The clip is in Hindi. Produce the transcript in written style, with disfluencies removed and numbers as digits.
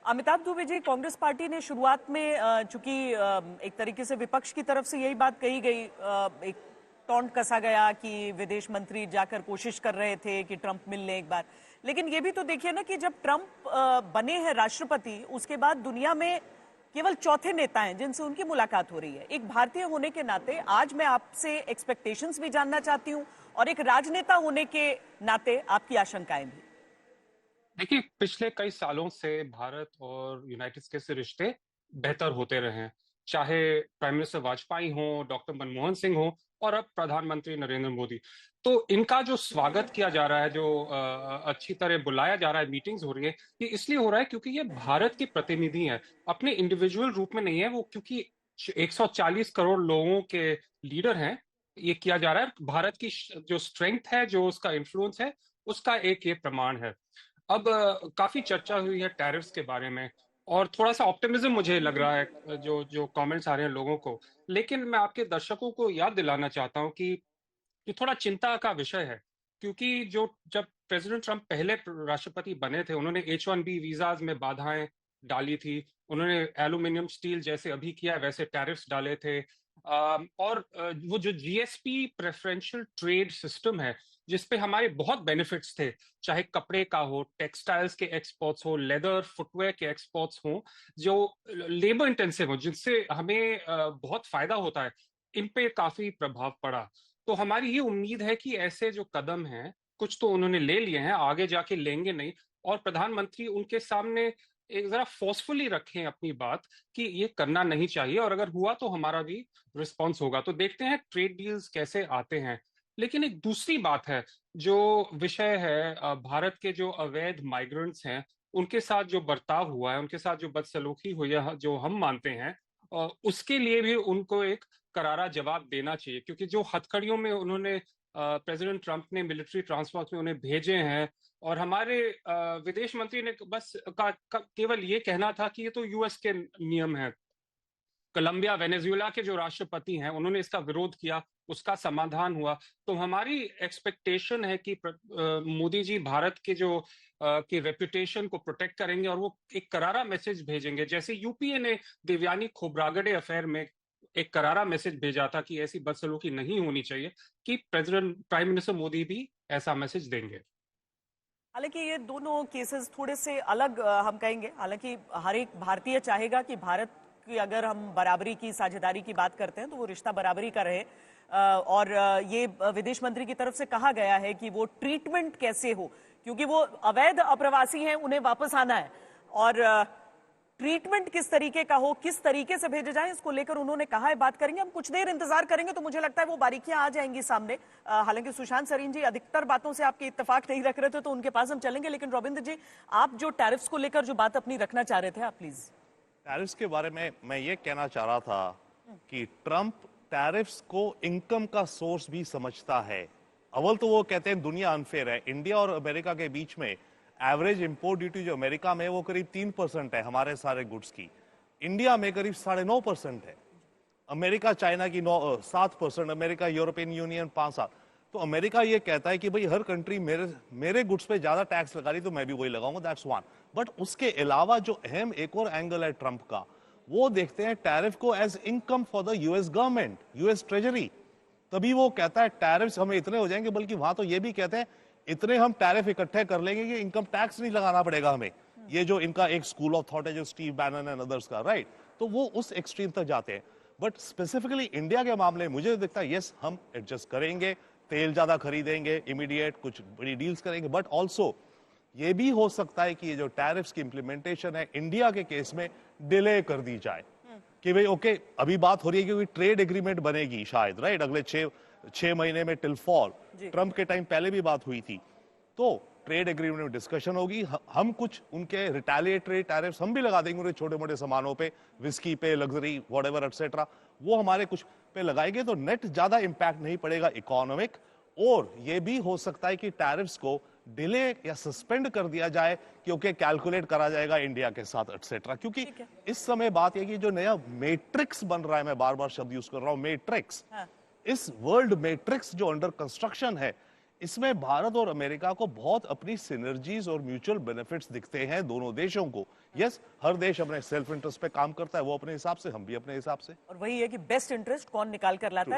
अमिताभ दुबे जी, कांग्रेस पार्टी ने शुरुआत में चूंकि एक तरीके से विपक्ष की तरफ से यही बात कही गई, एक टॉन्ट कसा गया कि विदेश मंत्री जाकर कोशिश कर रहे थे कि ट्रंप मिल लें एक बार। लेकिन ये भी तो देखिए ना कि जब ट्रंप बने हैं राष्ट्रपति, उसके बाद दुनिया में केवल चौथे नेता हैं जिनसे उनकी मुलाकात हो रही है। एक भारतीय होने के नाते आज मैं आपसे एक्सपेक्टेशंस भी जानना चाहती हूँ और एक राजनेता होने के नाते आपकी आशंकाएं भी। देखिए, पिछले कई सालों से भारत और यूनाइटेड स्टेट्स के रिश्ते बेहतर होते रहे हैं। चाहे प्राइम मिनिस्टर वाजपेयी हो, डॉक्टर मनमोहन सिंह हो और अब प्रधानमंत्री नरेंद्र मोदी। तो इनका जो स्वागत किया जा रहा है, जो अच्छी तरह बुलाया जा रहा है, मीटिंग्स हो रही है, ये इसलिए हो रहा है क्योंकि ये भारत के प्रतिनिधि हैं, अपने इंडिविजुअल रूप में नहीं है वो, क्योंकि 140 करोड़ लोगों के लीडर हैं। ये किया जा रहा है भारत की जो स्ट्रेंथ है, जो उसका इन्फ्लुएंस है, उसका एक ये प्रमाण है। अब काफी चर्चा हुई है टैरिफ्स के बारे में और थोड़ा सा ऑप्टिमिज्म मुझे लग रहा है जो जो कमेंट्स आ रहे हैं लोगों को। लेकिन मैं आपके दर्शकों को याद दिलाना चाहता हूं कि ये थोड़ा चिंता का विषय है, क्योंकि जो जब प्रेसिडेंट ट्रंप पहले राष्ट्रपति बने थे, उन्होंने H1B वीजाज में बाधाएं डाली थी। उन्होंने एल्यूमिनियम स्टील जैसे अभी किया है वैसे टैरिफ्स डाले थे। और वो जो जीएसपी प्रेफरेंशियल ट्रेड सिस्टम है, जिसपे हमारे बहुत बेनिफिट्स थे, चाहे कपड़े का हो, टेक्सटाइल्स के एक्सपोर्ट्स हो, लेदर फुटवेयर के एक्सपोर्ट्स हो, जो लेबर इंटेंसिव हो, जिनसे हमें बहुत फायदा होता है, इन पे काफी प्रभाव पड़ा। तो हमारी ये उम्मीद है कि ऐसे जो कदम हैं, कुछ तो उन्होंने ले लिए हैं, आगे जाके लेंगे नहीं। और प्रधानमंत्री उनके सामने एक जरा फोर्सफुली रखें अपनी बात कि ये करना नहीं चाहिए, और अगर हुआ तो हमारा भी रिस्पॉन्स होगा। तो देखते हैं ट्रेड डील्स कैसे आते हैं। लेकिन एक दूसरी बात है, जो विषय है, भारत के जो अवैध माइग्रेंट्स हैं, उनके साथ जो बर्ताव हुआ है, उनके साथ जो बदसलूकी हुई है, जो हम मानते हैं, उसके लिए भी उनको एक करारा जवाब देना चाहिए। क्योंकि जो हथकड़ियों में उन्होंने प्रेसिडेंट ट्रंप ने मिलिट्री ट्रांसफर में उन्हें भेजे हैं, और हमारे विदेश मंत्री ने बस केवल ये कहना था कि ये तो यूएस के नियम है। कोलंबिया, वेनेजुएला के जो राष्ट्रपति हैं, उन्होंने इसका विरोध किया, उसका समाधान हुआ। तो हमारी एक्सपेक्टेशन है कि मोदी जी भारत के जो की रेपुटेशन को प्रोटेक्ट करेंगे और वो एक करारा मैसेज भेजेंगे, जैसे यूपीए ने देवयानी खोब्रागडे अफेयर में एक करारा मैसेज भेजा था कि ऐसी बदसलूकी नहीं होनी चाहिए, कि प्राइम मिनिस्टर मोदी भी ऐसा मैसेज देंगे। हालांकि ये दोनों केसेस थोड़े से अलग हम कहेंगे। हालांकि हर एक भारतीय चाहेगा कि भारत की, अगर हम बराबरी की साझेदारी की बात करते हैं, तो वो रिश्ता बराबरी का रहे। और ये विदेश मंत्री की तरफ से कहा गया है कि वो ट्रीटमेंट कैसे हो, क्योंकि वो अवैध अप्रवासी हैं, उन्हें वापस आना है। और ट्रीटमेंट किस तरीके का हो, किस तरीके से भेजे जाए, इसको लेकर उन्होंने कहा है बात करेंगे। हम कुछ देर इंतजार करेंगे तो मुझे लगता है वो बारीकियां आ जाएंगी सामने। हालांकि सुशांत सरीन जी अधिकतर बातों से आपके इत्तेफाक नहीं रख रहे थे, तो उनके पास हम चलेंगे। लेकिन रविंद्र जी, आप जो टैरिफ्स को लेकर जो बात अपनी रखना चाह रहे थे, आप प्लीज। टैरिफ्स के बारे में मैं ये कहना चाह रहा था कि ट्रंप टैरिफ्स को इनकम का सोर्स भी समझता है। अव्वल तो वो कहते हैं दुनिया अनफेयर है। इंडिया और अमेरिका के बीच में एवरेज इंपोर्ट ड्यूटी जो अमेरिका में वो करीब 3% है हमारे सारे गुड्स की। इंडिया में करीब 9.5% है। अमेरिका चाइना की 7%, अमेरिका यूरोपियन यूनियन 5-7। तो अमेरिका ये कहता है कि भाई हर कंट्री मेरे गुड्स पे ज्यादा टैक्स लगा रही तो मैं भी वही लगाऊंगा, दैट्स वन। बट उसके अलावा जो अहम एक और एंगल है ट्रंप का, वो देखते हैं टैरिफ को as income for the US government, US treasury. तभी वो कहता है टैरिफ्स हमें इतने हो जाएंगे, बल्कि वहां तो ये भी कहते हैं इतने हम टैरिफ इकट्ठे कर लेंगे कि इनकम टैक्स नहीं लगाना पड़ेगा हमें। ये जो इनका एक स्कूल ऑफ थॉट है, जो स्टीव बैनन एंड अदर्स का, राइट, तो वो उस एक्सट्रीम तक जाते हैं। बट स्पेसिफिकली इंडिया के मामले में मुझे दिखता है यस, हम एडजस्ट करेंगे, तेल ज्यादा खरीदेंगे, इमीडिएट कुछ बड़ी डील्स करेंगे। बट ऑल्सो ये भी हो सकता है कि ये जो टैरिफ्स की इंप्लीमेंटेशन है इंडिया के केस में डिले कर दी जाए। कि भाई ओके, अभी बात हो रही है कि ट्रेड एग्रीमेंट बनेगी शायद, राइट, अगले 6 महीने में टिल फॉल। ट्रंप के टाइम पहले भी बात हुई थी, तो ट्रेड एग्रीमेंट में डिस्कशन होगी। हम कुछ उनके रिटेलिएटरी टैरिफ्स हम भी लगा देंगे उनके छोटे मोटे सामानों पे, विस्की पे, लग्जरी व्हाटएवर एटसेट्रा, वो हमारे कुछ पे लगाएंगे। तो नेट ज्यादा इंपैक्ट नहीं पड़ेगा इकोनॉमिक। और ये भी हो सकता है कि टैरिफ्स को डिले या सस्पेंड कर दिया जाए, क्योंकि कैलकुलेट करा जाएगा इंडिया के साथ एटसेट्रा। क्योंकि इस समय बात यह कि जो नया मैट्रिक्स बन रहा है, मैं बार बार शब्द यूज कर रहा हूं मैट्रिक्स, इस वर्ल्ड मैट्रिक्स जो अंडर कंस्ट्रक्शन है, इसमें भारत और अमेरिका को बहुत अपनी सिनर्जीज और म्यूचुअल बेनिफिट्स दिखते हैं दोनों देशों को। यस, हर देश अपने सेल्फ इंटरेस्ट पे काम करता है, वो अपने हिसाब से, हम भी अपने हिसाब से। और वही है कि बेस्ट इंटरेस्ट कौन निकाल कर लाता है।